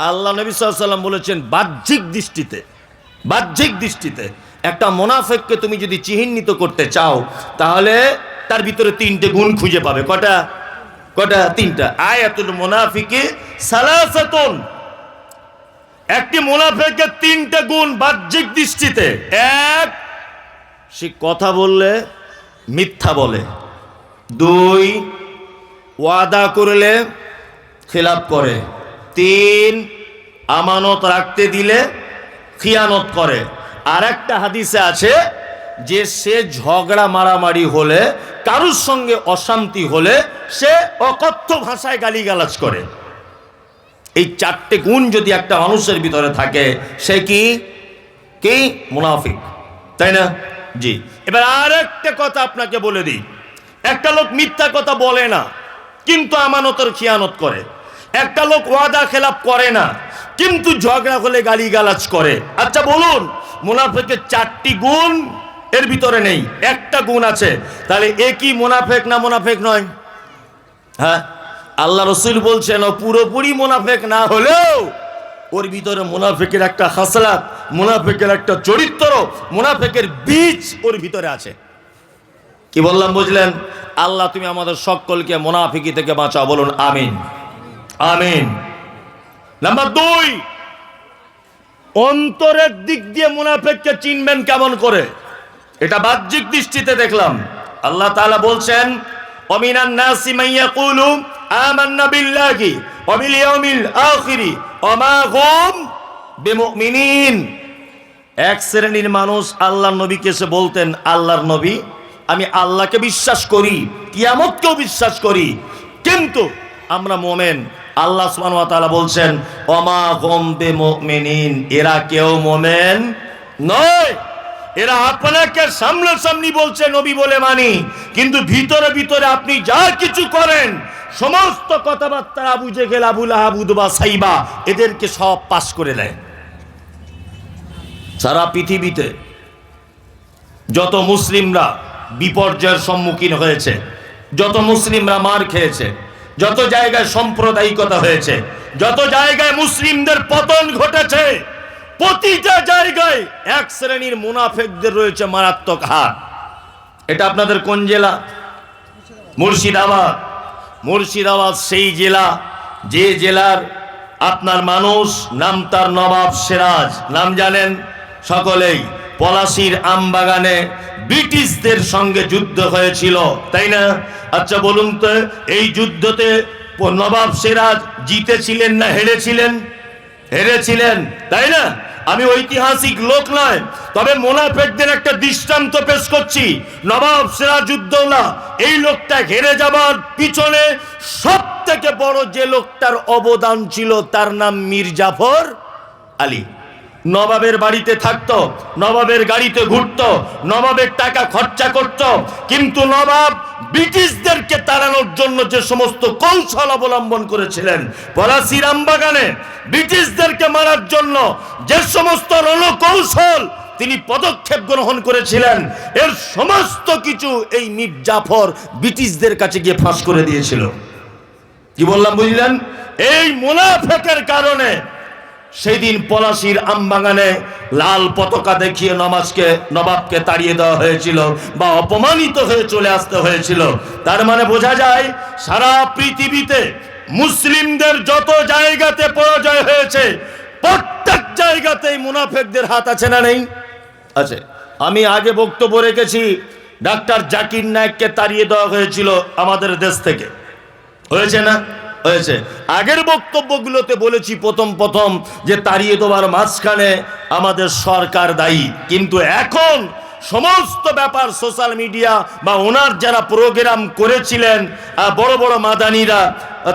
আল্লাহ নবী সাল্লাল্লাহু আলাইহি ওয়াসাল্লাম বলেছেন বাহ্যিক দৃষ্টিতে একটা মুনাফিককে তুমি যদি চিহ্নিত করতে চাও তাহলে তার ভিতরে তিনটে গুণ খুঁজে পাবে। কটা? তিনটা। আয়াতুল মুনাফিকি সালাসাতুন, একটি মুনাফিকের তিনটে গুণ বাহ্যিক দৃষ্টিতে। এক, সে কথা বললে মিথ্যা বলে। দুই, ওয়াদা করলে খিলাফ করে। তিন, আমানত রাখতে দিলে খিয়ানত করে। আর একটা হাদিসে আছে যে সে ঝগড়া মারামারি হলে, কারুর সঙ্গে অশান্তি হলে সে অকথ্য ভাষায় গালিগালাজ করে। এই চারটে গুণ যদি একটা মানুষের ভিতরে থাকে সে কি মুনাফিক, তাই না? জি। এবার আর একটা কথা আপনাকে বলে দিই, একটা লোক মিথ্যা কথা বলে না কিন্তু আমানতের খিয়ানত করে। একটা লোক ওয়াদা খেলাপ করে না কিন্তু ঝগড়া হলে গালিগালাজ করে। আচ্ছা বলুন, মুনাফিকের চারটি গুণ এর ভিতরে নেই, একটা গুণ আছে, তাহলে এ কি মুনাফিক না মুনাফিক নয়? হ্যাঁ, আল্লাহ রসুল বলছেন ও পুরোপুরি মুনাফিক না হলেও ওর ভিতরে মুনাফিকের একটা খাসলাত, মুনাফিকের একটা চরিত্র, মুনাফিকের বীজ ওর ভিতরে আছে। কি বললাম বুঝলেন? আল্লাহ তুমি আমাদের সকলকে মুনাফিকি থেকে বাঁচাও, বলুন আমিন আমিন। নাম্বার দুই, অন্তরের দিক দিয়ে মুনাফিককে চিনবেন কেমন করে? এটা বাহ্যিক দৃষ্টিতে দেখলাম। আল্লাহ তাআলা বলছেন ওমিনান নাসি মান ইয়াকুলু আমান্না বিল্লাহি ওয়া বিল ইয়াউমিল আখিরি ওয়া মা হুম বিমুমিনিন। এক শ্রেণীর মানুষ আল্লাহর নবীকে এসে বলতেন, আল্লাহর নবী আমি আল্লাহকে বিশ্বাস করি, কিয়ামতকেও বিশ্বাস করি, কিন্তু আমরা মুমিন। আল্লাহ সুবহানাহু ওয়া তাআলা বলছেন ওয়া মা হুম বিমুমিনিন, এরা কেউ মুমিন নয়। এরা আপনাকে সামনাসামনি বলছে নবী বলে মানি, কিন্তু ভিতরে ভিতরে আপনি যা কিছু করেন সমস্ত কথাবার্তা আবু জেহেল, আবু লাহাব, উতবা, সাইবা এদেরকে সব পাশ করে দেয়। সারা পৃথিবীতে যত মুসলিমরা বিপর্যয়ের সম্মুখীন হয়েছে, যত মুসলিমরা মার খেয়েছে, যত জায়গায় সাম্প্রদায়িকতা হয়েছে, যত জায়গায় মুসলিমদের পতন ঘটেছে, প্রতিটা জায়গায় এক শ্রেণীর মুনাফিকদের রয়েছে মারাত্মক হাত। এটা আপনাদের কোন জেলা? মুর্শিদাবাদ। মুর্শিদাবাদ সেই জেলা যে জেলার আপনার মানুষ নাম তার নবাব সিরাজ, নাম জানেন সকলেই। পলাশীর আমবাগানে ব্রিটিশদের সঙ্গে যুদ্ধ হয়েছিল, তাই না? আচ্ছা বলুন তো, এই যুদ্ধতে নবাব সিরাজ জিতেছিলেন না হেরেছিলেন? হেরেছিলেন, তাই না? আমি ঐতিহাসিক লোক নয়, তবে মুনাফিকদের একটা দৃষ্টান্ত পেশ করছি। নবাব সিরাজউদ্দৌলা এই লোকটা হেরে যাবার পিছনে সব থেকে বড় যে লোকটার অবদান ছিল তার নাম মীর জাফর আলী। নবাবের বাড়িতে থাকতো, নবাবের গাড়িতে ঘুরতো, নবাবের টাকা খরচা করত, কিন্তু নবাব ব্রিটিশদেরকে তাড়ানোর জন্য যে সমস্ত কৌশল অবলম্বন করেছিলেন, পলাশীর আমবাগানে ব্রিটিশদেরকে মারার জন্য যে সমস্ত রণকৌশল তিনি পদক্ষেপ গ্রহণ করেছিলেন, এর সমস্ত কিছু এই মীর জাফর ব্রিটিশদের কাছে গিয়ে ফাঁস করে দিয়েছিল। কি বললাম বুঝলেন? এই মুনাফিকের কারণে সেই দিন পলাশীর আমবাগানে লাল পতাকা দেখিয়ে নবাবকে তাড়িয়ে দেওয়া হয়েছিল বা অপমানিত হয়ে চলে আসতে হয়েছিল। তার মানে বোঝা যায় সারা পৃথিবীতে মুসলিমদের যত জায়গাতে পরাজয় হয়েছে প্রত্যেক জায়গাতেই মুনাফিকদের হাত আছে না নেই? আছে। আমি আগে বক্তব্য রেখেছি, ডাক্তার জাকির নায়েককে তাড়িয়ে দেওয়া হয়েছিল আমাদের দেশ থেকে, হয়েছে না? হয়েছে। আগের বক্তব্যগুলোতে বলেছি প্রথম যে তাড়িয়ে দেওয়ার মাঝখানে আমাদের সরকার দায়ী, কিন্তু এখন সমস্ত ব্যাপার সোশ্যাল মিডিয়া বা ওনার যারা প্রোগ্রাম করেছিলেন বড় বড় মাদানিরা,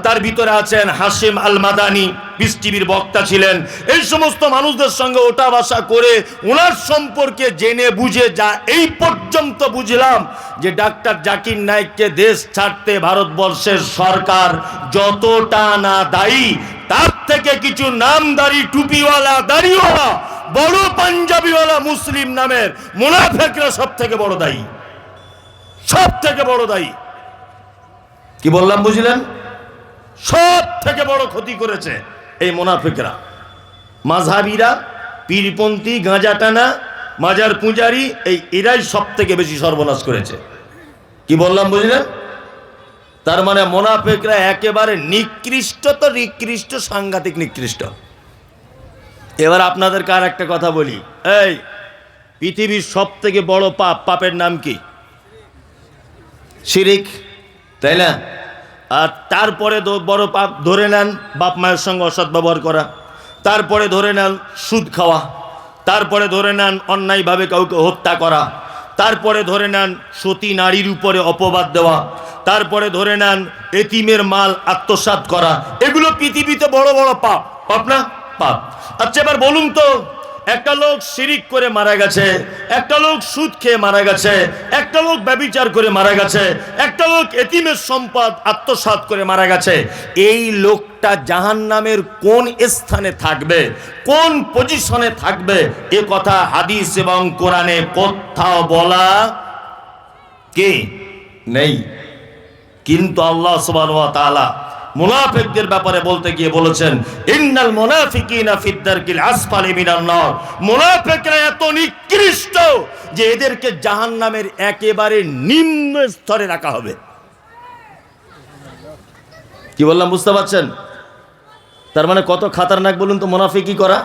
তার ভিতরে আছেন হাশিম আল মাদানি, পিস টিভির বক্তা ছিলেন, এই সমস্ত মানুষদের সঙ্গে ওঠা বসা করে ওনার সম্পর্কে জেনে বুঝে যা এই পর্যন্ত বুঝলাম যে ডাক্তার জাকির নায়েককে দেশ ছাড়তে ভারতবর্ষের সরকার যতটা না দায়ী, তার থেকে কিছু নামদারি টুপিওয়ালা দাড়িওয়ালা বড় পাঞ্জাবিওয়ালা মুসলিম নামের মুনাফিকরা সব থেকে বড় দায়ী, সব থেকে বড় দায়ী। কি বললাম বুঝলেন? সব থেকে বড় ক্ষতি করেছে এই মুনাফিকরা, মাযহাবীরা, পীরপন্থী, গাঁজা টানা, মাজার পূজারি, এরাই সব থেকে বেশি সর্বনাশ করেছে। কি বললাম বুঝলেন? তার মানে মুনাফিকরা একেবারে নিকৃষ্ট, তো নিকৃষ্ট, সাংঘাতিক নিকৃষ্ট। এবার আপনাদেরকে আর একটা কথা বলি, এই পৃথিবীর সব থেকে বড় পাপের নাম কি? শিরিক, তাই না? আর তারপরে বড় পাপ ধরে নেন বাপ মায়ের সঙ্গে অসৎ ব্যবহার করা, তারপরে ধরে নেন সুদ খাওয়া, তারপরে ধরে নেন অন্যায়ভাবে কাউকে হত্যা করা, তারপরে ধরে নেন সতী নারীর উপরে অপবাদ দেওয়া, তারপরে ধরে নেন এতিমের মাল আত্মসাৎ করা। এগুলো পৃথিবীতে বড় বড় পাপ, পাপ না? পাপ। আচ্ছা এবার বলুন তো, একটা লোক শিরিক করে মারা গেছে, একটা লোক সুদ খেয়ে মারা গেছে, একটা লোক ব্যভিচার করে মারা গেছে, একটা লোক এতিমের সম্পদ আত্মসাৎ করে মারা গেছে, এই লোকটা জাহান্নামের কোন স্থানে থাকবে, কোন পজিশনে থাকবে, এ কথা হাদিস এবং কোরআনে কোথাও বলা কি নেই। কিন্তু আল্লাহ সুবহানাহু ওয়া তাআলা মুনাফিকদের ব্যাপারে বলতে গিয়ে বলেছেন, ইন্নাল মুনাফিকিনা ফিদ দারকিল আসফালি মিনান নার। মুনাফিকরা এত নিকৃষ্ট যে এদেরকে জাহান্নামের একেবারে নিম্ন স্তরে রাখা হবে। কি বললাম বুঝতে পারছেন? তার মানে কত খাতারনাক বলুন তো মুনাফিকি করা।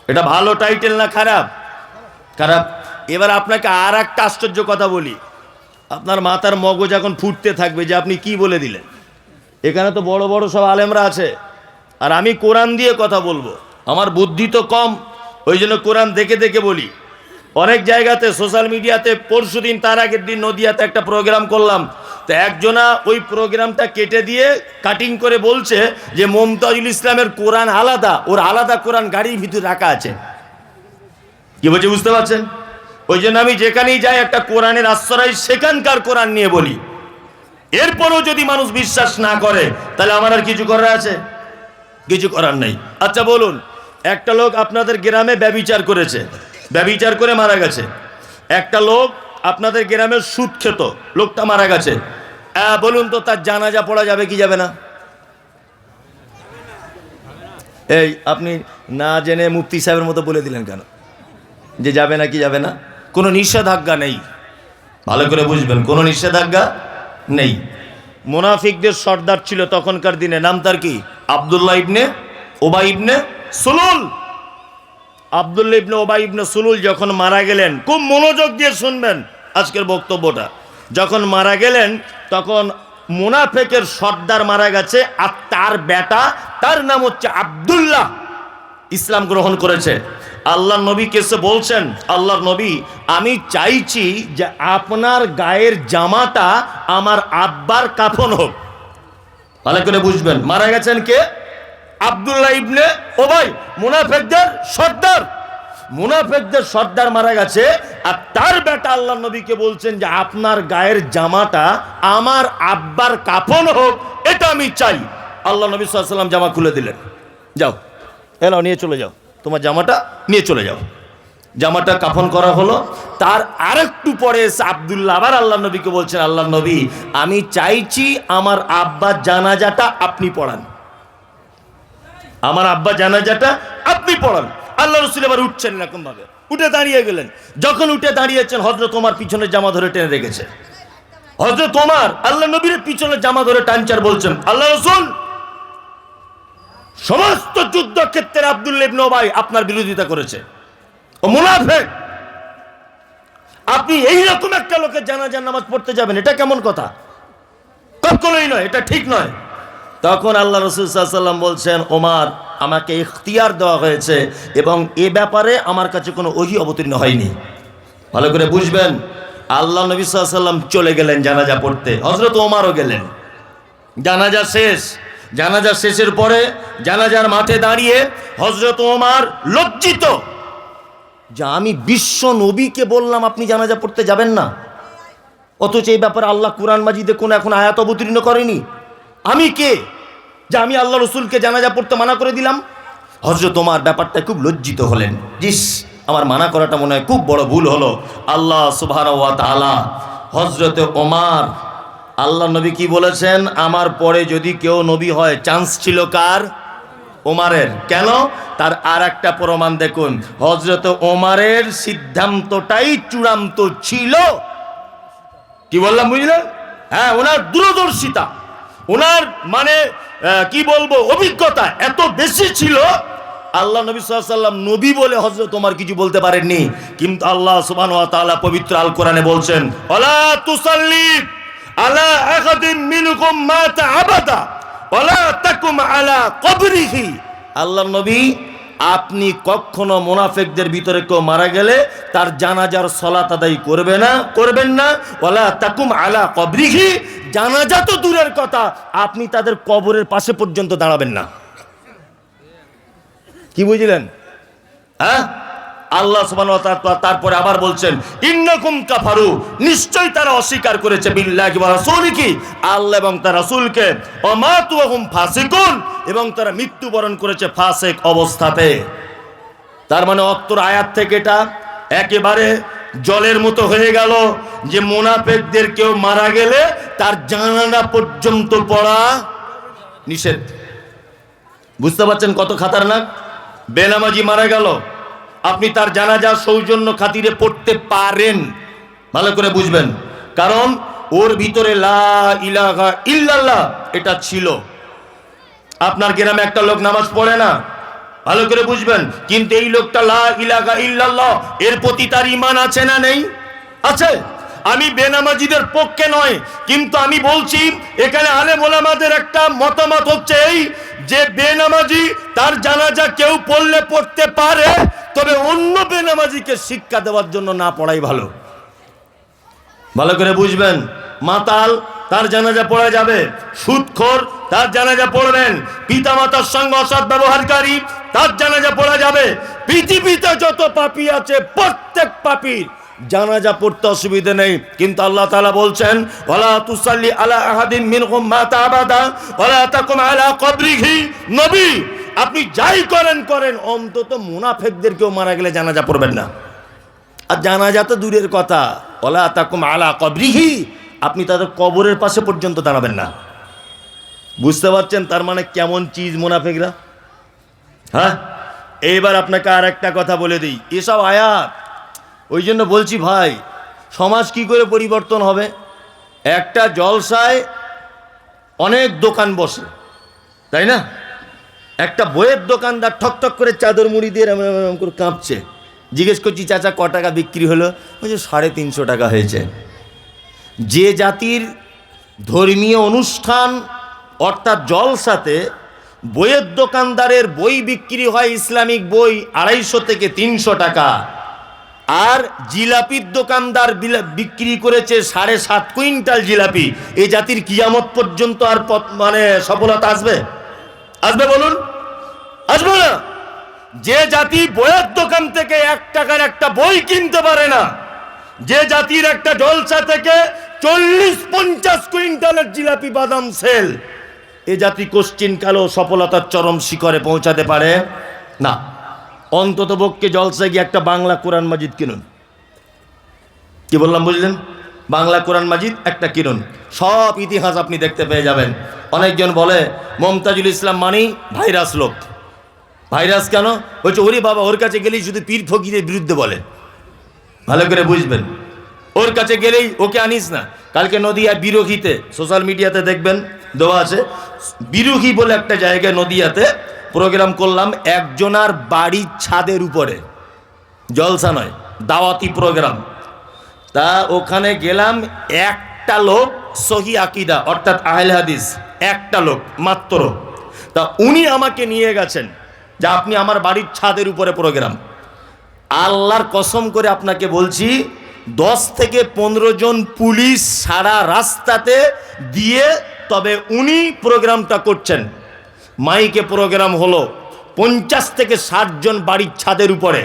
এটা ভালো টাইটেল না খারাপ? খারাপ। এবার আপনাকে আর একটা আশ্চর্য কথা বলি, আপনার মাথার মগজ এখন ফুটতে থাকবে যে আপনি কি বলে দিলেন। এখানে তো বড় বড় সব আলেমরা আছে, আর আমি কোরআন দিয়ে কথা বলবো। আমার বুদ্ধি তো কম, ওই জন্য কোরআন দেখে দেখে বলি। অনেক জায়গাতে সোশ্যাল মিডিয়াতে, পরশুদিন তার আগের দিন নদিয়াতে একটা প্রোগ্রাম করলাম, তো একজনা ওই প্রোগ্রামটা কেটে দিয়ে কাটিং করে বলছে যে মুমতাজুল ইসলামের কোরআন আলাদা, ওর আলাদা কোরআন গাড়ির ভিতরে রাখা আছে। কি বলছে বুঝতে পারছেন? ওই জন্য আমি যেখানেই যাই একটা কোরআনের আশ্রয় সেখানকার কোরআন নিয়ে বলি। এরপরও যদি মানুষ বিশ্বাস না করে তাহলে আমার আর কিছু করার আছে? কিছু করার নেই। আচ্ছা বলুন, একটা লোক আপনাদের গ্রামে ব্যভিচার করেছে, ব্যভিচার করে মারা গেছে। একটা লোক আপনাদের গ্রামে সুদ খেত, লোকটা মারা গেছে। বলুন তো তার জানাজা পড়া যাবে কি যাবে না? এই আপনি না জেনে মুফতি সাহেবের মতো বলে দিলেন কেন যে যাবে না? কি যাবে না? কোনো নিষেধাজ্ঞা নেই, ভালো করে বুঝবেন, কোনো নিষেধাজ্ঞা নেই। মুনাফিকদের সর্দার ছিল তখনকার দিনে, নাম তার কি? আব্দুল্লাহ ইবনে উবাই ইবনে সুলুল। আব্দুল্লাহ ইবনে উবাই ইবনে সুলুল যখন মারা গেলেন, খুব মনোযোগ দিয়ে শুনবেন আজকের বক্তব্যটা, যখন মারা গেলেন তখন মুনাফিকের সর্দার মারা গেছে, আর তার বেটা, তার নাম হচ্ছে আব্দুল্লাহ, ইসলাম গ্রহণ করেছে। আল্লাহর নবীকে এসে বলছেন, আল্লাহর নবী আমি চাইছি যে আপনার গায়ের জামাটা আমার আব্বার কাফন হোক। ভালো করে বুঝবেন, মারা গেছেন কে? আব্দুল্লাহ ইবনে উবাই, মুনাফিকদের সর্দার। মুনাফিকদের সর্দার মারা গেছে, আর তার বেটা আল্লাহর নবীকে বলছেন যে আপনার গায়ের জামাটা আমার আব্বার কাফন হোক, এটা আমি চাই। আল্লাহ নবী সাল্লাল্লাহু আলাইহি ওয়াসাল্লাম জামা খুলে দিলেন, যাও এলাও নিয়ে চলে যাও, তোমার জামাটা নিয়ে চলে যাও। জামাটা কাফন করা হলো। তার আরেকটু পরে এসে আব্দুল্লাহ আবার আল্লাহ নবীকে বলছেন, আল্লাহ নবী আমি চাইছি আমার আব্বার জানাজাটা আপনি পড়ান, আমার আব্বা জানাজাটা আপনি পড়ান। আল্লাহ রাসূল এবার উঠছেন এরকম ভাবে, উঠে দাঁড়িয়ে গেলেন। যখন উঠে দাঁড়িয়েছেন, হযরত ওমর পিছনে জামা ধরে টেনে রেখেছে। হযরত ওমর আল্লাহ নবীর পিছনে জামা ধরে টানচার বলছেন, আল্লাহ রাসূল সমস্ত যুদ্ধক্ষেত্রে আব্দুল্লাহ ইবনে উবাই আপনার বিরোধিতা করেছে, ও মুনাফিক। আপনি এইরকম একটা লোকের জানাজার নামাজ পড়তে যাবেন, এটা কেমন কথা? কখনোই নয়, এটা ঠিক নয়। তখন আল্লাহ রাসূল সাল্লাল্লাহু আলাইহি ওয়াসাল্লাম বলছেন, ওমর আমাকে ইখতিয়ার দেওয়া হয়েছে এবং এ ব্যাপারে আমার কাছে কোনো ওহী অবতীর্ণ হয়নি। ভালো করে বুঝবেন। আল্লাহ নবী সাল্লাল্লাহু আলাইহি ওয়াসাল্লাম চলে গেলেন জানাজা পড়তে, হযরত ওমরও গেলেন। জানাজা শেষ। জানাজা শেষের পরে জানাজার মাঠে দাঁড়িয়ে হযরত ওমর লজ্জিত যে আমি বিশ্ব নবীকে বললাম আপনি জানাজা পড়তে যাবেন না, অথচ এই ব্যাপারে আল্লাহ কুরআন মাজিদে কোনো এখন আয়াত অবতীর্ণ করেনি। আমি কে যে আমি আল্লাহ রসুলকে জানাজা পড়তে মানা করে দিলাম? হযরত ওমর ব্যাপারটা খুব লজ্জিত হলেন, জিস আমার মানা করাটা মনে হয় খুব বড় ভুল হলো। আল্লাহ সুবহানাহু ওয়া তাআলা হযরত ওমর, আল্লাহ নবী কি বলেছেন, আমার পরে যদি কেউ নবী হয়, চান্স ছিল কার? ওমারের। কেন? তার আর একটা প্রমাণ দেখুন, হযরত ওমারের সিদ্ধান্তটাই চূড়ান্ত ছিল। কি বললাম বুঝলেন? হ্যাঁ, ওনার দূরদর্শিতা, ওনার মানে কি বলবো, অভিজ্ঞতা এত বেশি ছিল। আল্লাহ নবী সাল্লাল্লাহু আলাইহি ওয়াসাল্লাম নবী বলে হযরত ওমর কিছু বলতে পারেননি, কিন্তু আল্লাহ সুবহানাহু ওয়া তাআলা পবিত্র আল কোরআনে বলছেন, ওয়ালা তুসাল্লি আলা আহাদিন মিনকুম মাতা আবাদা ওয়ালা তাকুম আলা কবরিহি। আল্লাহ নবী, আপনি কখনো মুনাফিকদের ভিতরে কেউ মারা গেলে তার জানাজার সালাত আদায় করবেন না। ওয়ালা তাকুম আলা কবরিহি, জানাজা তো দূরের কথা, আপনি তাদের কবরের পাশে পর্যন্ত দাঁড়াবেন না। কি বুঝলেন? হ্যাঁ, আল্লাহ সুবহানাহু ওয়া তাআলা তারপরে আবার বলছেন, ইন্নাকুম কাফারু, নিশ্চয় তারা অস্বীকার করেছে বিল্লাহি ওয়া রাসূলিহি, আল্লাহ এবং তার রাসূলকে, ওয়া মাতু ওয়া হুম ফাসিকুন, এবং তারা মৃত্যুবরণ করেছে ফাসিক অবস্থাতে। তার মানে অত্তর আয়াত থেকে এটা একেবারে জলের মতো হয়ে গেল যে মুনাফিকদের কেউ মারা গেলে তার জানাজা পর্যন্ত পড়া নিষেধ। বুঝতে পারছেন কত খাতারনাক? বেনামাজি মারা গেল, আপনি তার জানাজা সৌজন্য খাতিরে পড়তে পারেন, ভালো করে বুঝবেন, কারণ ওর ভিতরে লা ইলাহা ইল্লাল্লাহ এটা ছিল। আপনার গ্রামে একটা লোক নামাজ পড়ে না, ভালো করে বুঝবেন, কিন্তু এই লোকটা লা ইলাহা ইল্লাল্লাহ এর প্রতি তার ঈমান আছে না নেই? আছে। আমি বেনামাজিদের পক্ষে নয়, কিন্তু আমি বলছি এখানে আলেম ওলামাদের একটা মতামত হচ্ছে এই যে বেনামাজি তার জানাজা কেউ পড়লে পড়তে পারে, তবে অন্য বেনামাজিকে শিক্ষা দেওয়ার জন্য না পড়াই ভালো। ভালো করে বুঝবেন, মাতাল তার জানাজা পড়া যাবে, সুদখোর তার জানাজা পড়বেন, পিতামাতার সঙ্গে অসৎ ব্যবহারকারী তার জানাজা পড়া যাবে। পৃথিবীতে যত পাপী আছে প্রত্যেক পাপীর জানাজা পড়তে অসুবিধা নেই, কিন্তু আল্লাহ তাআলা বলছেন, ওয়ালা তুসাল্লি আলা আহাদিন মিনহুম মাতা আবাদা ওয়ালা তাকুম আলা কবরিহি। নবী, আপনি যাই করেন অন্তত মুনাফিকদের কেউ মারা গেলে জানাজা পড়বেন না। আর জানাজা তো দূরের কথা, ওয়ালা তাকুম আলা কবরিহি, আপনি তাদের কবরের পাশে পর্যন্ত দাঁড়াবেন না। বুঝতে পারছেন তার মানে কেমন চিজ মুনাফিকরা? হ্যাঁ, এইবার আপনাকে আর একটা কথা বলে দিই, এসব আয়াত, ওই জন্য বলছি ভাই, সমাজ কি করে পরিবর্তন হবে? একটা জলসায় অনেক দোকান বসে, তাই না? একটা বইয়ের দোকানদার ঠকঠক করে চাদর মুড়ি দিয়ে এরম করে কাঁপছে। জিজ্ঞেস করছি, চাচা ক টাকা বিক্রি হলো? বলছে 350 টাকা হয়েছে। যে জাতির ধর্মীয় অনুষ্ঠান অর্থাৎ জলসাতে বইয়ের দোকানদারের বই বিক্রি হয়, ইসলামিক বই 250 থেকে 300 টাকা, আর জিলাপির দোকানদার বিক্রি করেছে 7.5 কুইন্টাল জিলাপি, এই জাতির কিয়ামত পর্যন্ত আর মানে সফলতা আসবে? আসবে বলুন? আসবে না। যে জাতি বইয়ের দোকান থেকে 1 টাকার একটা বই কিনতে পারে না, যে জাতির একটা জলসা থেকে 40-50 কুইন্টালের জিলাপি বাদাম সেল, এ জাতি কোশ্চিন কালো সফলতার চরম শিখরে পৌঁছাতে পারে না। অন্তত পক্ষে জলসায় গিয়ে একটা বাংলা কোরআন মাজিদ কিনুন। কি বললাম বুঝলেন? বাংলা কোরআন মাজিদ একটা কিনুন, সব ইতিহাস আপনি দেখতে পেয়ে যাবেন। অনেকজন বলে মমতাজুল ইসলাম মানেই ভাইরাস লোক। ভাইরাস কেন? বলছে ওরে বাবা, ওর কাছে গেলেই শুধু পীর ফকিরের বিরুদ্ধে বলে। ভালো করে বুঝবেন, ওর কাছে গেলেই ওকে আনিস না। কালকে নদিয়া বিরোহীতে সোশ্যাল মিডিয়াতে দেখবেন দেওয়া আছে, বিরোহী বলে একটা জায়গায় নদিয়াতে প্রোগ্রাম করলাম, একজনার বাড়ির ছাদের উপরে, জলসা নয়, দাওয়াতি প্রোগ্রাম। তা ওখানে গেলাম, একটা লোক সহি আকীদা অর্থাৎ আহলে হাদিস, একটা লোক মাত্র। তা উনি আমাকে নিয়ে গেছেন যে আপনি আমার বাড়ির ছাদের উপরে প্রোগ্রাম। আল্লাহর কসম করে আপনাকে বলছি, 10 থেকে 15 জন পুলিশ সারা রাস্তাতে দিয়ে তবে উনি প্রোগ্রামটা করছেন। মাইকে প্রোগ্রাম হলো, 50 থেকে 60 জন বাড়ির ছাদের উপরে।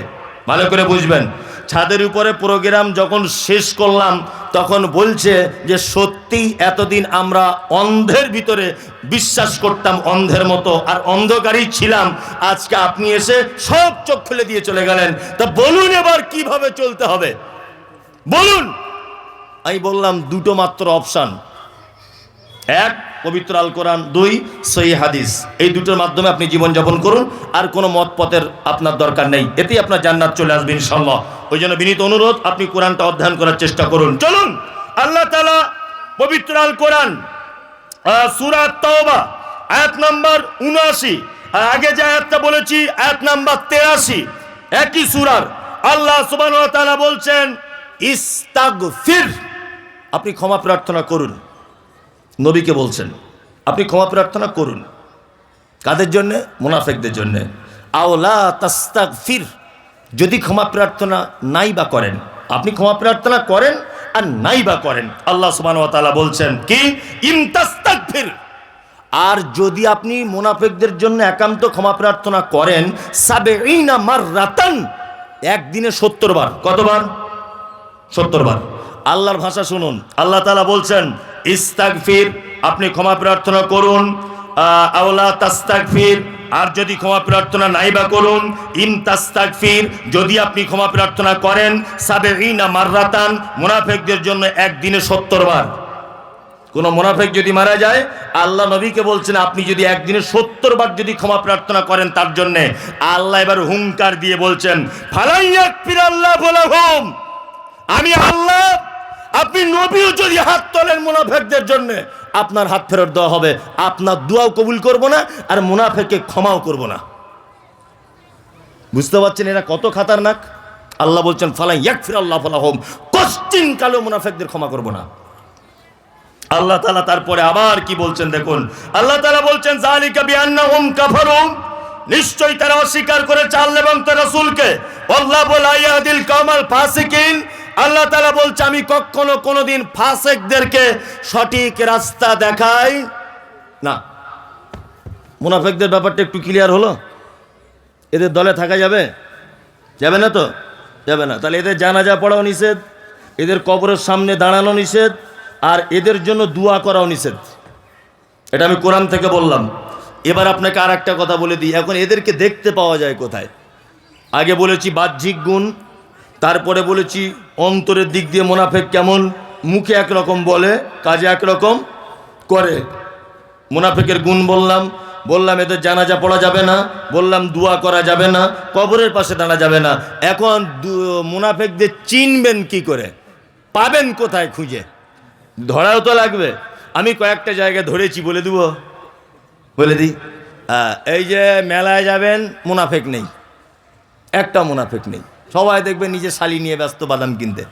ভালো করে বুঝবেন, ছাদের উপরে প্রোগ্রাম যখন শেষ করলাম তখন বলছে যে সত্যি এতদিন আমরা অন্ধের ভিতরে বিশ্বাস করতাম, অন্ধের মতো, আর অন্ধকারই ছিলাম, আজকে আপনি এসে সব চোখ খুলে দিয়ে চলে গেলেন। তা বলুন এবার কিভাবে চলতে হবে বলুন? আমি বললাম দুটো মাত্র অপশান, এক পবিত্র আল কোরআন, 2 সহিহ হাদিস। এই দুটোর মাধ্যমে আপনি জীবনযাপন করুন, আর কোনো মত পথের আপনার দরকার নেই, এতেই আপনার জান্নাত চলে আসবে ইনশাআল্লাহ। ওই জন্য বিনীত অনুরোধ, আপনি কোরআনটা অধ্যয়ন করার চেষ্টা করুন। চলুন, আল্লাহ তাআলা পবিত্র আল কোরআন সূরা তাওবা আয়াত নাম্বার 79, আর আগে যে আয়াতটা বলেছি আয়াত নাম্বার 83, একই সূরার আল্লাহ সুবহানাহু ওয়া তাআলা বলছেন ইস্তাগফির, আপনি ক্ষমা প্রার্থনা করুন। নবীকে বলছেন আপনি ক্ষমা প্রার্থনা করুন। কাদের জন্য? মুনাফিকদের জন্য। আওলা তাস্তাগফির, যদি ক্ষমা প্রার্থনা নাই বা করেন, আপনি ক্ষমা প্রার্থনা করেন আর নাই বা করেন, আল্লাহ সুবহানাহু ওয়া তাআলা বলছেন কি ইন তাস্তাগফির, আর যদি আপনি মুনাফিকদের জন্য একান্ত ক্ষমা প্রার্থনা করেন, সাবঈনা মাররাতান, একদিনে 70 বার। কতবার? 70 বার। আল্লাহর ভাষা শুনুন, আল্লাহ তাআলা বলছেন ইস্তাগফির, আপনি ক্ষমা প্রার্থনা করুন। আওলা তাস্তাগফির, আর যদি ক্ষমা প্রার্থনা নাই বা করুন, ইন তাস্তাগফির, যদি আপনি ক্ষমা প্রার্থনা করেন, সাবঈনা মাররাতান, মুনাফিকদের জন্য একদিনে 70 বার। কোন মুনাফিক যদি মারা যায়, আল্লাহ নবীকে বলছেন আপনি যদি একদিনে 70 বার যদি ক্ষমা প্রার্থনা করেন তার জন্য, আল্লাহ এবার হুঙ্কার দিয়ে বলছেন ফালাইয়াকফিরাল্লাহু লাহুম, আমি আল্লাহ, আপনি নবীও যদি হাত তোলেন মুনাফিকদের জন্য, আপনার হাত ফেরত দেওয়া হবে, আপনার দোয়াও কবুল করব না, আর মুনাফিককে ক্ষমাও করব না। বুঝতে পারছেন এরা কত খাতারনাক? আল্লাহ বলছেন ফালাইয়াকফিরাল্লাহু লাহুম, কষ্টিন কালো মুনাফিকদের ক্ষমা করব না। আল্লাহ তাআলা তারপরে আবার কি বলছেন দেখুন, আল্লাহ তাআলা বলছেন যালিকা বিআন্নাহুম কাফারু, নিশ্চয়ই তারা অস্বীকার করেছে আল্লাহ এবং তার রাসূলকে, আল্লাহু লা ইয়াহদিল কওমাল ফাসিকিন, আল্লাহ তাআলা বলছে আমি কখনো কোনোদিন ফাসিকদেরকে সঠিক রাস্তা দেখাই না। মুনাফিকদের ব্যাপারটা একটু ক্লিয়ার হলো? এদের দলে থাকা যাবে? যাবে না তো? যাবে না। তাহলে এদের জানাজা পড়াও নিষেধ, এদের কবরের সামনে দাঁড়ানো নিষেধ, আর এদের জন্য দোয়া করাও নিষেধ। এটা আমি কোরআন থেকে বললাম। এবার আপনাকে আর একটা কথা বলে দিই, এখন এদেরকে দেখতে পাওয়া যায় কোথায়? আগে বলেছি বাহ্যিক গুণ, তারপরে বলেছি অন্তরের দিক দিয়ে মুনাফিক কেমন, মুখে একরকম বলে কাজে একরকম করে। মুনাফিকের গুণ বললাম এদের জানাজা পড়া যাবে না, বললাম দোয়া করা যাবে না, কবরের পাশে দাঁড়া যাবে না। এখন মুনাফিকদের চিনবেন কি করে, পাবেন কোথায় খুঁজে? ধরাও তো লাগবে। আমি কয়েকটা জায়গায় ধরেছি, বলে দিব, বলে দিই। এই যে মেলায় যাবেন, মুনাফিক নেই, একটা মুনাফিক নেই, সবাই দেখবেন নিজে শালি নিয়ে ব্যস্ত বাদাম কিনতে।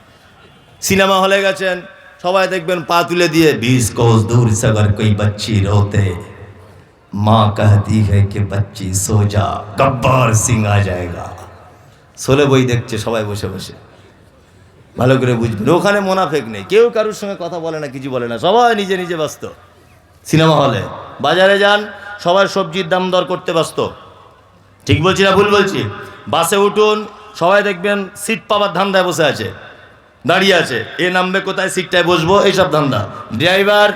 সিনেমা হলে গেছেন, সবাই দেখবেন পা তুলে দিয়ে 20 কোস দূর সে अगर कोई बच्ची रोते माँ कहती है कि बच्ची सो जा गब्बर सिंह आ जाएगा। সোলে বই দেখছে সবাই বসে বসে, ভালো করে বুঝবেন ওখানে মুনাফিক নেই, কেউ কারোর সঙ্গে কথা বলে না, কিছু বলে না, সবাই নিজে নিজে ব্যস্ত। সিনেমা হলে, বাজারে যান, সবাই সবজির দাম দর করতে ব্যস্ত। ঠিক বলছি না ভুল বলছি? বাসে উঠুন, সবাই দেখবেন সিট পাওয়ার ধান্দায় বসে আছে, দাঁড়িয়ে আছে, এ নামবে কোথায়, সিটটায় বসবো, এইসব ধান্দা। ড্রাইভার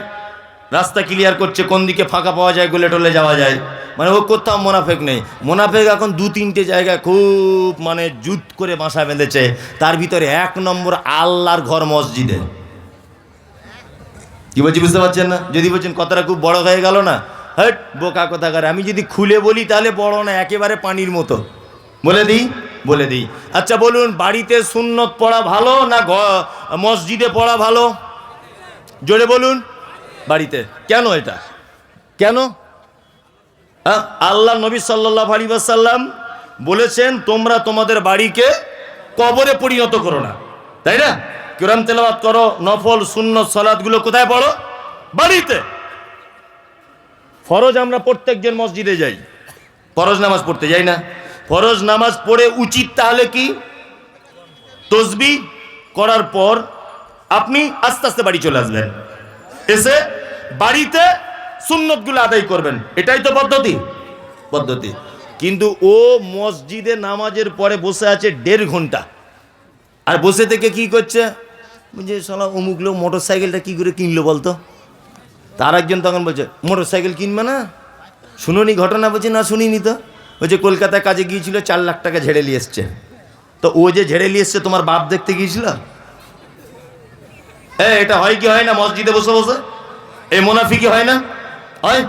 রাস্তা ক্লিয়ার করছে, কোন দিকে ফাঁকা পাওয়া যায়, গলে টলে যাওয়া যায়, মানে ও কোথাও মুনাফিক নেই। মুনাফিক এখন 2-3টে জায়গায় খুব মানে জুত করে বাসা বেঁধেছে, তার ভিতরে 1 নম্বর আল্লাহর ঘর মসজিদে। কি বলছি বুঝতে পারছেন না? যদি বলছেন কথাটা খুব বড় হয়ে গেল না, হ্যাট বোকা কথাকার, আমি যদি খুলে বলি তাহলে বড় না, একেবারে পানির মতো। বলে দিই। আচ্ছা বলুন, বাড়িতে সুন্নত পড়া ভালো না মসজিদে পড়া ভালো? জোরে বলুন। বাড়িতে। কেন এটা? কেন? আল্লাহ নবী সাল্লাল্লাহু আলাইহি ওয়াসাল্লাম বলেছেন তোমরা তোমাদের বাড়িকে কবরে পরিণত করো না, তাই না? কোরআন তেলাওয়াত করো, নফল সুন্নত সালাতগুলো কোথায় পড়ো? বাড়িতে। ফরজ আমরা প্রত্যেকজন মসজিদে যাই, ফরজ নামাজ পড়তে যাই না? ফরজ নামাজ পড়ে উচিত তাহলে কি, তাসবিহ করার পর আপনি আস্তে আস্তে বাড়ি চলে আসবেন, এসে বাড়িতে সুন্নতগুলো আদায় করবেন, এটাই তো পদ্ধতি। কিন্তু ও মসজিদে নামাজের পরে বসে আছে 1.5 ঘন্টা, আর বসে থেকে কি করছে, বুঝে শালা অমুক লোক মোটর সাইকেলটা কী করে কিনলো বলতো? তার একজন তখন বলছে মোটর সাইকেল কিনবে না, শুনোনি ঘটনা? বলছে না শুনিনি তো। বলছে কলকাতায় কাজে গিয়েছিল, 4 লাখ টাকা ঝেড়ে নিয়ে এসছে। তো ও যে ঝেড়ে নিয়ে এসছে তোমার বাপ দেখতে গিয়েছিল? এটা হয় কি হয় না মসজিদে বসে বসে? এই মুনাফিকি হয় না? হয়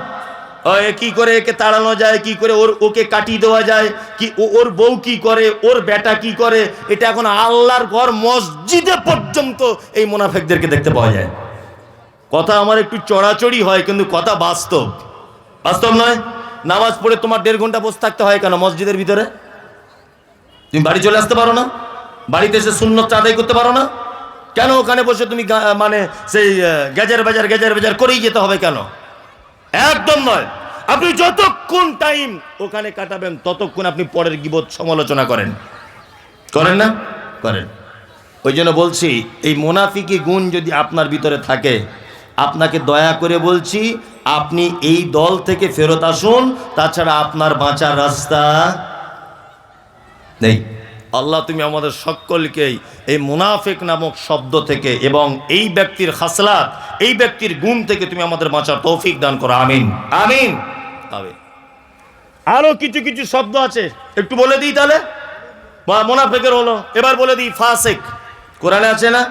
কি করে একে তাড়ানো যায়, কি করে ওকে কাটিয়ে দেওয়া যায়, কি ওর বউ কি করে, ওর বেটা কি করে, এটা এখন আল্লাহর ঘর মসজিদে পর্যন্ত এই মুনাফিকদেরকে দেখতে পাওয়া যায়। কথা আমার একটু চড়াচড়ি হয়, কিন্তু কথা বাস্তব। বাস্তব নয়? নামাজ পড়ে তোমার 1.5 ঘন্টা বসে থাকতে হয় কেন মসজিদের ভিতরে? তুমি বাড়ি চলে আসতে পারো না? বাড়িতে এসে সুন্নত আদায় করতে পারো না কেন? ওখানে বসে তুমি মানে সেই গেজার বাজার করেই যেতে হবে কেন? একদম নয়। আপনি যতক্ষণ টাইম ওখানে কাটাবেন ততক্ষণ আপনি পরের গীবত সমালোচনা করেন না? করেন। ওই জন্য বলছি, এই মুনাফিকি গুণ যদি আপনার ভিতরে থাকে, আপনাকে দয়া করে বলছি আপনি এই দল থেকে ফেরত আসুন, তাছাড়া আপনার বাঁচার রাস্তা নেই। আল্লাহ তুমি আমাদের সকলকেই এই মুনাফিক নামক শব্দ থেকে এবং এই ব্যক্তির খাসলাত, এই ব্যক্তির গুণ থেকে তুমি আমাদের বাঁচার তৌফিক দান করো। আমিন আমিন। আরো কিছু কিছু শব্দ আছে, একটু বলে দিই তাহলে। মুনাফিকের হলো, এবার বলে দিই ফাসিক। কোরআনে আছে না?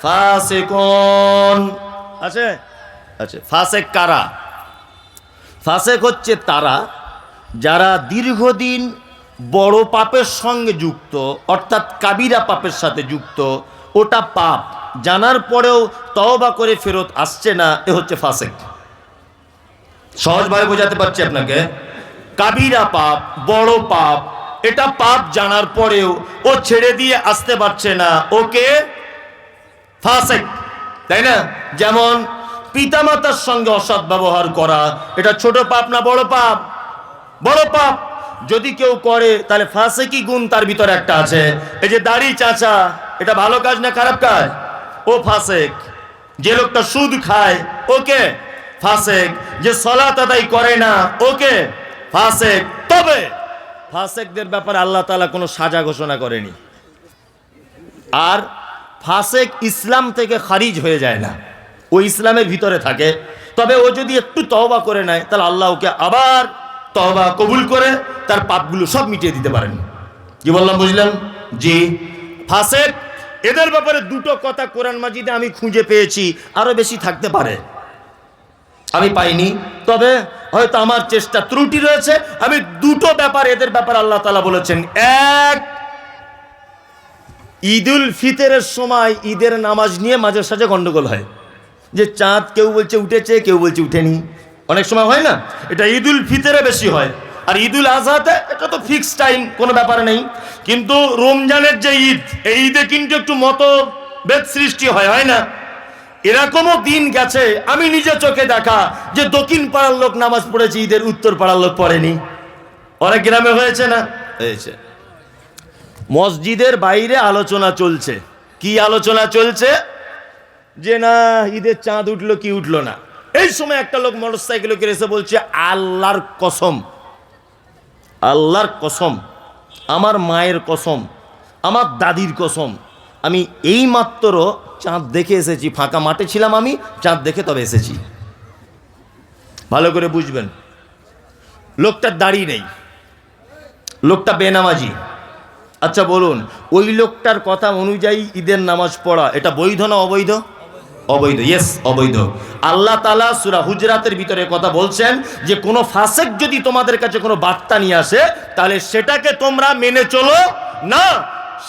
ফাসিকুন আছে। আচ্ছা, ফাসিক কারা? ফাসিক হচ্ছে তারা যারা দীর্ঘদিন বড় পাপের সঙ্গে যুক্ত, অর্থাৎ কাবিরা পাপের সাথে যুক্ত, ওটা পাপ জানার পরেও তওবা করে ফেরত আসছে না, এ হচ্ছে ফাসিক। সহজভাবে বোঝাতে পারছি আপনাকে। কাবিরা পাপ, বড় পাপ, এটা পাপ জানার পরেও ও ছেড়ে দিয়ে আসতে পারছে না, ওকে ফাসিক, তাই না? যেমন পিতামাতার সঙ্গে অসৎ ব্যবহার করা, এটা ছোট পাপ না বড় পাপ? বড় পাপ। যদি কেউ করে তাহলে ফাসিকি গুণ তার ভিতরে একটা আছে। এই যে দাড়ি চাচা, এটা ভালো কাজ না খারাপ কাজ? ও ফাসিক। যে লোকটা সুদ খায়, ওকে ফাসিক। যে সালাত আদায় করে না, ওকে ফাসিক। তবে ফাসিকদের ব্যাপারে আল্লাহ তাআলা কোনো সাজা ঘোষণা করেনি। আর ফাসিক ইসলাম থেকে খারিজ হয়ে যায় না, ও ইসলামের ভিতরে থাকে। তবে ও যদি একটু তওবা করে নেয়, তাহলে আল্লাহ ওকে আবার তওবা কবুল করে তার পাপগুলো সব মিটিয়ে দিতে পারেন। কি বললাম বুঝলেন? জি। ফাসিক এদের ব্যাপারে দুটো কথা কোরআন মাজিদে আমি খুঁজে পেয়েছি, আরো বেশি থাকতে পারে, আমি পাইনি। তবে হয়তো আমার চেষ্টা ত্রুটি রয়েছে। আমি দুটো ব্যাপার এদের ব্যাপারে আল্লাহ তাআলা বলেছেন। এক, ঈদুল ফিতরের সময় ঈদের নামাজ নিয়ে মাঝে সাঝে গন্ডগোল হয়, যে চাঁদ কেউ বলছে উঠেছে, কেউ বলছে উঠেনি। অনেক সময় হয় না? এটা ঈদুল ফিতরে বেশি হয়। আর ঈদুল আজহাতে এটা তো ফিক্স টাইম, কোনো ব্যাপার নেই। কিন্তু রমজানের যে ঈদ, এই ঈদে কিন্তু একটু মতভেদ সৃষ্টি হয় না? এরকমও দিন গেছে আমি নিজে চোখে দেখা, যে দক্ষিণ পাড়ার লোক নামাজ পড়েছে ঈদের, উত্তর পাড়ার লোক পড়েনি। অনেক গ্রামে হয়েছে না? হয়েছে। মসজিদের বাইরে আলোচনা চলছে। কি আলোচনা চলছে? যে না ঈদের চাঁদ উঠলো কি উঠলো না। এই সময় একটা লোক মোটরসাইকেলে করে এসে বলছে, আল্লাহর কসম, আল্লাহর কসম, আমার মায়ের কসম, আমার দাদির কসম, আমি এই মাত্র চাঁদ দেখে এসেছি। ফাঁকা মাঠে ছিলাম আমি, চাঁদ দেখে তবে এসেছি। ভালো করে বুঝবেন, লোকটার দাড়ি নেই, লোকটা বেনামাজি। আচ্ছা বলুন, ওই লোকটার কথা অনুযায়ী ঈদের নামাজ পড়া এটা বৈধ না অবৈধ? অবৈধ। ইয়েস, অবৈধ। আল্লাহ তাআলা সূরা হুজরাতের ভিতরে কথা বলছেন যে কোনো ফাসিক যদি তোমাদের কাছে কোনো বার্তা নিয়ে আসে, তাহলে সেটাকে তোমরা মেনে চলো না,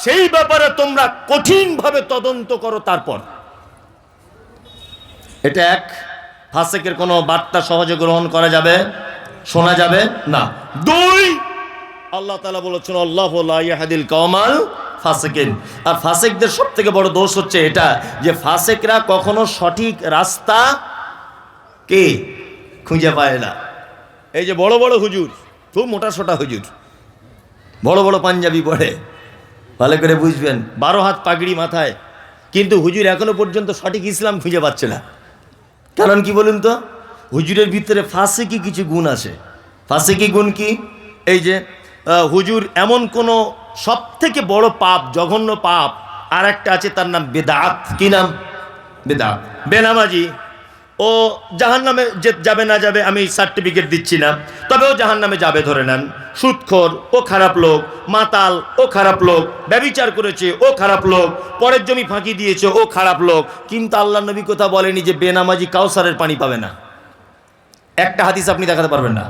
সেই ব্যাপারে তোমরা কঠিনভাবে তদন্ত করো। তারপর এটা এক, ফাসিকের কোনো বার্তা সহজে গ্রহণ করা যাবে, শোনা যাবে না। দুই, আল্লাহ তাআলা বলেছেন আল্লাহু লা ইয়াহদিল কওমাল ফাসিকিন। আর ফাসিকদের সব থেকে বড় দোষ হচ্ছে এটা, যে ফাসিকরা কখনো সঠিক রাস্তা কে খুঁজে পায় না। এই যে বড় বড় হুজুর, খুব মোটা সোটা হুজুর, বড় বড় পাঞ্জাবি পরে, ভালো করে বুঝবেন, 12 হাত পাগড়ি মাথায়, কিন্তু হুজুর এখনো পর্যন্ত সঠিক ইসলাম খুঁজে পাচ্ছে না। কারণ কি বলুন তো? হুজুরের ভিতরে ফাসিকি কিছু গুণ আছে। ফাসিকি গুণ কি? এই যে হুজুর এমন কোনো সব থেকে বড় পাপ, জঘন্য পাপ আর একটা আছে, তার নাম বেদাত। কি নাম? বেদাত। বেনামাজি, ও জাহান্নামে যাবে না যাবে আমি সার্টিফিকেট দিচ্ছি না, তবে ও জাহান্নামে যাবে ধরে নেন। সুদখোর, ও খারাপ লোক। মাতাল, ও খারাপ লোক। ব্যভিচার করেছে, ও খারাপ লোক। পরের জমি ফাঁকি দিয়েছে, ও খারাপ লোক। কিন্তু আল্লাহ নবী কথা বলেনি যে বেনামাজি কাউসারের পানি পাবে না। একটা হাদিস আপনি দেখাতে পারবেন না।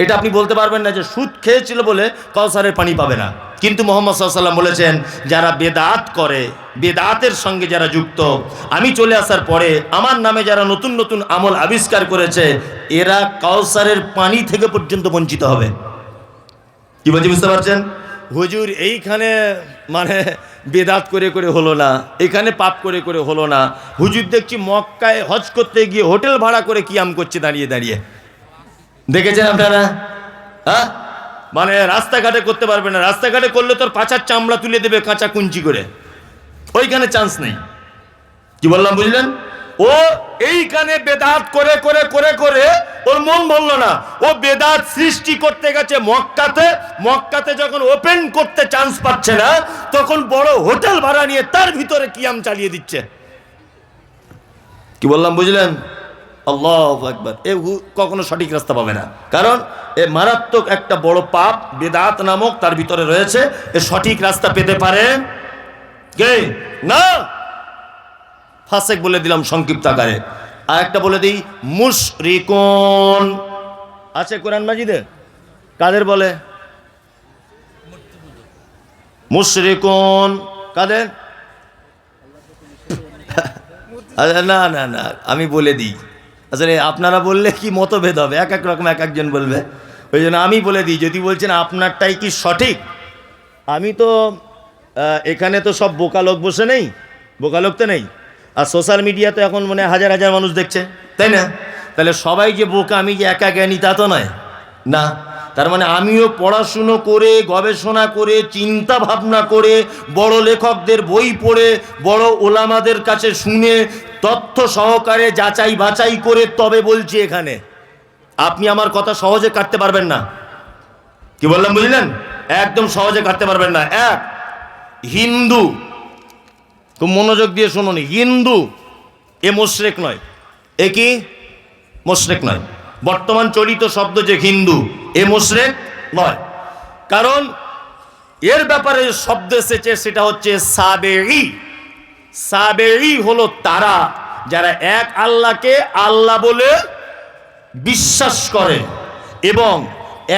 এটা আপনি বলতে পারবেন না যে সুদ খেয়েছিল বলে কাউসারের পানি পাবে না। কিন্তু মুহাম্মদ সাল্লাল্লাহু আলাইহি ওয়াসাল্লাম বলেছেন, যারা বেদাত করে, বেদাতের সঙ্গে যারা যুক্ত, আমি চলে আসার পরে আমার নামে যারা নতুন নতুন আমল আবিষ্কার করেছে, এরা কাউসারের পানি থেকে পর্যন্ত বঞ্চিত হবে। কি বলছি বুঝতে পারছেন? হুজুর এইখানে মানে বেদাত করে করে হলো না, এখানে পাপ করে করে হলো না। হুজুর দেখছি মক্কায় হজ করতে গিয়ে হোটেল ভাড়া করে কিয়াম করছে দাঁড়িয়ে দাঁড়িয়ে। দেখেছেন আপনারা? হ্যাঁ, মানে রাস্তাঘাটে করতে পারবে না, রাস্তাঘাটে করলে তোর পাছার চামড়া তুলে দেবে কাঁচা কুঞ্চি করে, ওইখানে চান্স নেই। কি বললাম বুঝলেন? ও এইখানে বেদাত করে করে করে করে ওর মন বলল না, ও বেদাত সৃষ্টি করতে গেছে মক্কাতে। মক্কাতে যখন ওপেন করতে চান্স পাচ্ছে না, তখন বড় হোটেল ভাড়া নিয়ে তার ভিতরে কিয়াম চালিয়ে দিচ্ছে। কি বললাম বুঝলেন? আল্লাহু আকবার। এ কখনো সঠিক রাস্তা পাবে না, কারণ এ মারাত্মক একটা বড় পাপ বেদাত নামক তার ভিতরে রয়েছে। এ সঠিক রাস্তা পেতে পারে কে? না। ফাসেক বলে দিলাম সংক্ষিপ্ত আকারে। আর একটা বলে দিই, মুশরিকুন আছে কোরআন মাজিদে। কাদের বলে? মুশরিকুন কাদের? না না না, আমি বলে দিই। আসলে আপনারা বললে কি মতভেদ হবে, এক এক রকম এক একজন বলবে। ওই জন্য আমি বলে দিই, যদি বলছেন আপনারটাই কি সঠিক। আমি তো এখানে তো সব বোকা লোক বসে নেই, বোকা লোক তো নেই। আর সোশ্যাল মিডিয়াতে এখন মানে হাজার হাজার মানুষ দেখছে, তাই না? তাহলে সবাই যে বোকা, আমি যে একা জ্ঞানী তা তো নয় না। তার মানে আমিও পড়াশুনো করে, গবেষণা করে, চিন্তা ভাবনা করে, বড় লেখকদের বই পড়ে, বড় ওলামাদের কাছে শুনে, তথ্য সহকারে যাচাই বাছাই করে তবে বলছি এখানে। আপনি আমার কথা সহজে কাটতে পারবেন না। কি বললাম বুঝলেন? একদম সহজে কাটতে পারবেন না। এক, হিন্দু, খুব মনোযোগ দিয়ে শুনুন, হিন্দু এ মুশরিক নয়। এ কি? মুশরিক নয়। বর্তমান চলিত শব্দ যে হিন্দু, এ মুশরিক নয়। কারণ এর ব্যাপারে শব্দ এসেছে, সেটা হচ্ছে সাবেঈ। সাবেঈ হলো তারা যারা এক আল্লাহকে আল্লাহ বলে বিশ্বাস করে এবং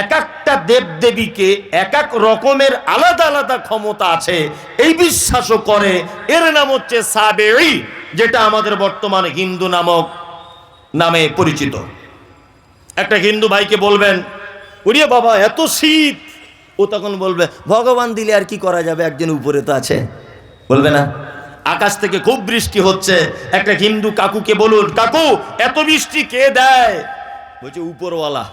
এক একটা দেবদেবীকে এক এক রকমের আলাদা আলাদা ক্ষমতা আছে এই বিশ্বাসও করে। এর নাম হচ্ছে সাবেঈ, যেটা আমাদের বর্তমানে হিন্দু নামক নামে পরিচিত। একটা হিন্দু ভাইকে বলবেন, ওরে বাবা এত শীত, ও তখন বলবে ভগবান দিলে আর কি করা যাবে, একজন উপরে তো আছে। বলবে না? আকাশ থেকে খুব বৃষ্টি হচ্ছে, একটা হিন্দু কাকুকে বলুন, কাকু এত বৃষ্টি কে দেয়? বলছে উপরওয়ালা।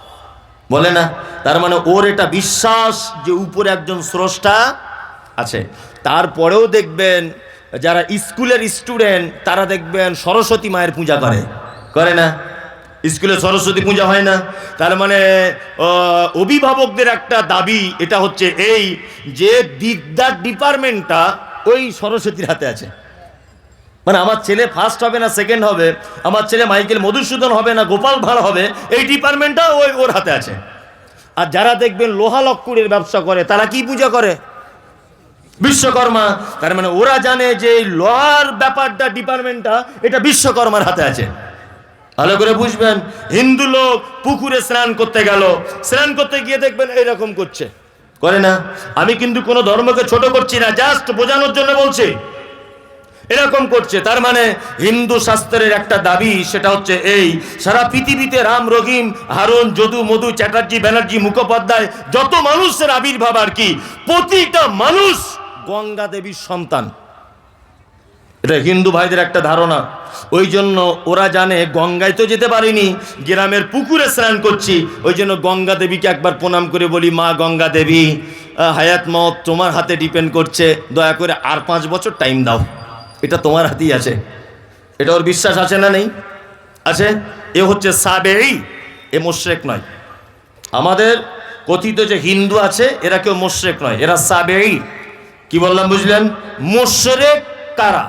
বলে না? তার মানে ওর এটা বিশ্বাস যে উপরে একজন স্রষ্টা আছে। তারপরেও দেখবেন যারা স্কুলের স্টুডেন্ট, তারা দেখবেন সরস্বতী মায়ের পূজা করে না? স্কুলে সরস্বতী পূজা হয় না? তার মানে অভিভাবকদের একটা দাবি এটা হচ্ছে এই যে বিদ্যার ডিপার্টমেন্টটা ওই সরস্বতীর হাতে আছে। মানে আমার ছেলে ফার্স্ট হবে না সেকেন্ড হবে, আমার ছেলে মাইকেল মধুসূদন হবে না গোপাল ভাঁড় হবে, এই ডিপার্টমেন্টটা ওর হাতে আছে। আর যারা দেখবেন লোহা লক্কুরের ব্যবসা করে, তারা কি পূজা করে? বিশ্বকর্মা। তার মানে ওরা জানে যে এই লোহার ব্যাপারটা ডিপার্টমেন্টটা এটা বিশ্বকর্মার হাতে আছে। ভালো করে বুঝবেন। হিন্দু লোক পুকুরে স্নান করতে গেল, স্নান করতে গিয়ে দেখবেন এইরকম করছে, করে না? আমি কিন্তু কোনো ধর্মকে ছোট করছি না, জাস্ট বোঝানোর জন্য বলছি। এরকম করছে, তার মানে হিন্দু শাস্ত্রের একটা দাবি, সেটা হচ্ছে এই সারা পৃথিবীতে রাম, রহিম, হারুন, যদু, মধু, চ্যাটার্জি, ব্যানার্জি, মুখোপাধ্যায় যত মানুষের আবির্ভাব আর কি, প্রতিটা মানুষ গঙ্গা দেবীর সন্তান। এটা হিন্দু ভাইদের একটা ধারণা। ওই জন্য ওরা জানে গঙ্গায় তো যেতে পারিনি, গ্রামের পুকুরে স্নান করছি, ওই জন্য গঙ্গা দেবীকে একবার প্রণাম করে বলি, মা গঙ্গা দেবী, হায়াত মত তোমার হাতে ডিপেন্ড করছে, দয়া করে আর 5 বছর টাইম দাও, এটা তোমার হাতেই আছে। এটা ওর বিশ্বাস আছে না নেই? আছে। এ হচ্ছে সাবেঈ, এ মুশরিক নয়। আমাদের কথিত যে হিন্দু আছে এরা কেউ মুশরিক নয়, এরা সাবেঈ। কি বললাম বুঝলেন? মুশরিক কারা?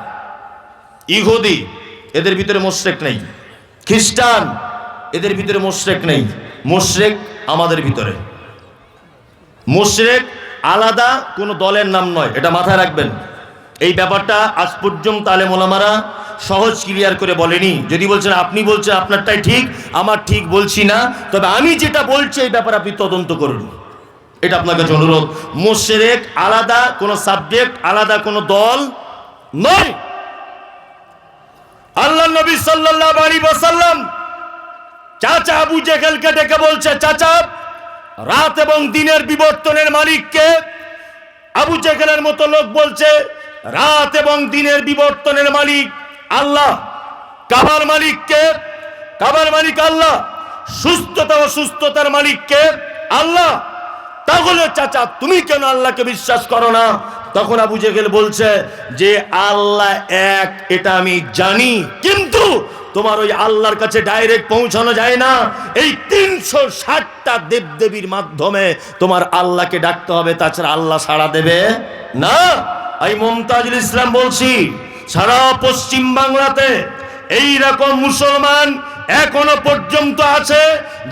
ইহুদি, এদের ভিতরে মুশরিক নেই। খ্রিস্টান, এদের ভিতরে মুশরিক নেই। মুশরিক আমাদের ভিতরে। মুশরিক আলাদা কোনো দলের নাম নয়, এটা মাথায় রাখবেন। এই ব্যাপারটা আজ পর্যন্ত আলেম ওলামারা সহজ ক্লিয়ার করে বলেনি। যদি বলছেন আপনি বলছেন আপনারটাই ঠিক, আমার ঠিক বলছি না, তবে আমি যেটা বলছি এই ব্যাপারে আপনি তদন্ত করুন, এটা আপনার কাছে অনুরোধ। মুশরিক আলাদা কোনো সাবজেক্ট, আলাদা কোনো দল নয়। আল্লাহ নবী সাল্লাল্লাহু আলাইহি ওয়াসাল্লাম চাচা আবু জেহেলকে ডেকে বলছে, চাচা রাত এবং দিনের বিবর্তনের মালিক কে? আবু জেহেলের মতো লোক বলছে রাত এবং দিনের বিবর্তনের মালিক আল্লাহ। কাবার মালিক কে? কাবার মালিক আল্লাহ। সুস্থতা ও সুস্থতার মালিক কে? আল্লাহ। তাহলে চাচা তুমি কেন আল্লাহকে বিশ্বাস করো না? তখন আবু জেহেল বলছে যে আল্লাহ এক, এটা আমি জানি, কিন্তু তোমার ওই আল্লাহর কাছে ডাইরেক্ট পৌঁছানো যায় না। এই 360টা দেবদেবীর মাধ্যমে তোমার আল্লাহকে ডাকতে হবে, তাছাড়া আল্লাহ সাড়া দেবে না। আমি মুমতাজুল ইসলাম বলছি, সারা পশ্চিম বাংলাতে এই রকম মুসলমান এখনো পর্যন্ত আছে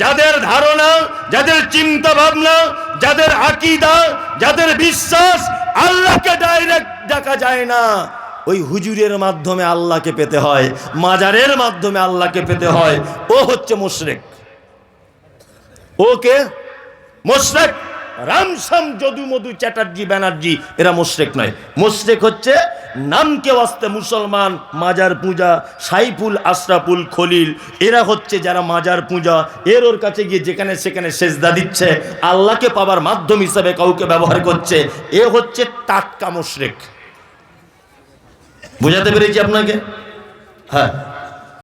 যাদের ধারণা, যাদের চিন্তা ভাবনা, যাদের আকীদা, যাদের বিশ্বাস আল্লাহকে ডাইরেক্ট ডাকা যায় না, ওই হুজুরের মাধ্যমে আল্লাহকে পেতে হয়, মাজারের মাধ্যমে আল্লাহকে পেতে হয়। ও হচ্ছে মুশরিক। ওকে মুশরিক। রামসাম যদু মধু চ্যাটার্জি ব্যানার্জি এরা মুশরিক নয়। মুশরিক হচ্ছে নামকে ওয়াস্তে মুসলমান, মাজার পূজা, সাইফুল, আশরাফুল, খলিল, এরা হচ্ছে যারা মাজার পূজা, এর ওর কাছে গিয়ে যেখানে সেখানে সেজদা দিচ্ছে, আল্লাহকে পাবার মাধ্যম হিসাবে কাউকে ব্যবহার করছে, এ হচ্ছে টাটকা মুশরিক। বুঝাতে পেরেছি আপনাকে? হ্যাঁ।